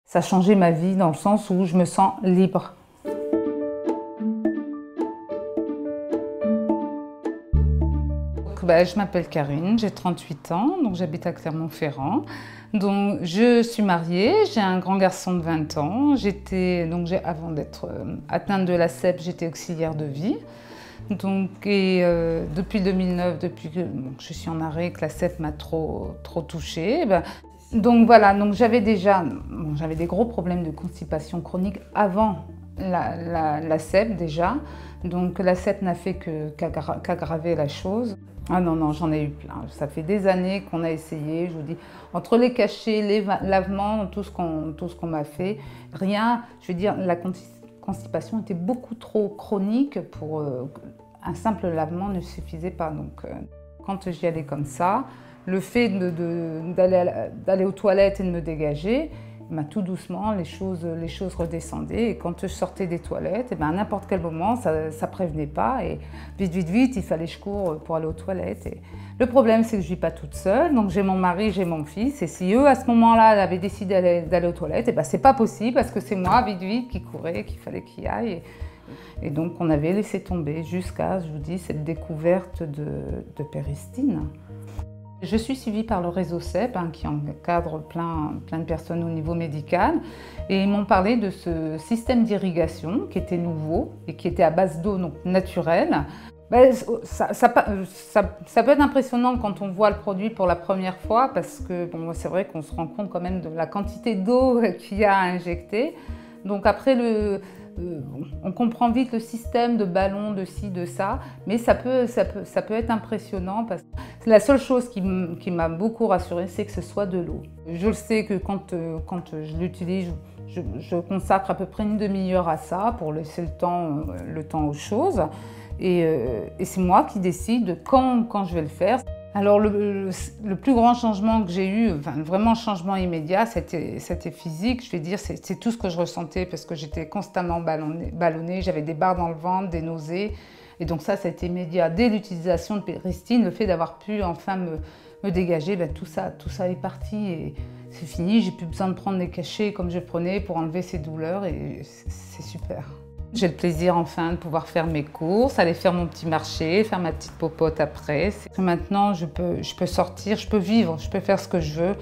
Ça a changé ma vie dans le sens où je me sens libre. Je m'appelle Karine, j'ai 38 ans, donc j'habite à Clermont-Ferrand. Donc je suis mariée, j'ai un grand garçon de 20 ans. Avant d'être atteinte de la SEP, j'étais auxiliaire de vie. Depuis 2009, depuis que je suis en arrêt, que la SEP m'a trop touchée, j'avais des gros problèmes de constipation chronique avant la SEP déjà. Donc la SEP n'a fait qu'aggraver la chose. Ah non, j'en ai eu plein. Ça fait des années qu'on a essayé, je vous dis, entre les cachets, les lavements, tout ce qu'on m'a fait, rien, je veux dire, la constipation était beaucoup trop chronique pour un simple lavement ne suffisait pas. Donc quand j'y allais comme ça, le fait d'aller aux toilettes et de me dégager, tout doucement, les choses redescendaient. Et quand je sortais des toilettes, à n'importe quel moment, ça ne prévenait pas. Et vite, il fallait que je cours pour aller aux toilettes. Et le problème, c'est que je ne vis pas toute seule. Donc j'ai mon mari, j'ai mon fils. Et si eux, à ce moment-là, avaient décidé d'aller aux toilettes, c'est pas possible parce que c'est moi, vite, qui courais, qu'il fallait qu'il aille. Et donc on avait laissé tomber jusqu'à, je vous dis, cette découverte de péristine. Je suis suivie par le réseau SEP qui encadre plein de personnes au niveau médical et ils m'ont parlé de ce système d'irrigation qui était nouveau et qui était à base d'eau naturelle. Ça peut être impressionnant quand on voit le produit pour la première fois parce que c'est vrai qu'on se rend compte quand même de la quantité d'eau qu'il y a à injecter. Donc après on comprend vite le système de ballons, de ci, de ça, mais ça peut être impressionnant parce que la seule chose qui m'a beaucoup rassurée, c'est que ce soit de l'eau. Je le sais que quand je l'utilise, je consacre à peu près une demi-heure à ça pour laisser le temps aux choses. Et c'est moi qui décide quand je vais le faire. Alors le plus grand changement que j'ai eu, vraiment changement immédiat, c'était physique. Je vais dire, c'est tout ce que je ressentais parce que j'étais constamment ballonnée, j'avais des barres dans le ventre, des nausées. Et donc ça a été immédiat. Dès l'utilisation de péristine, le fait d'avoir pu enfin me dégager, tout ça est parti et c'est fini. J'ai plus besoin de prendre des cachets comme je prenais pour enlever ces douleurs et c'est super. J'ai le plaisir enfin de pouvoir faire mes courses, aller faire mon petit marché, faire ma petite popote après. Maintenant, je peux sortir, je peux vivre, je peux faire ce que je veux.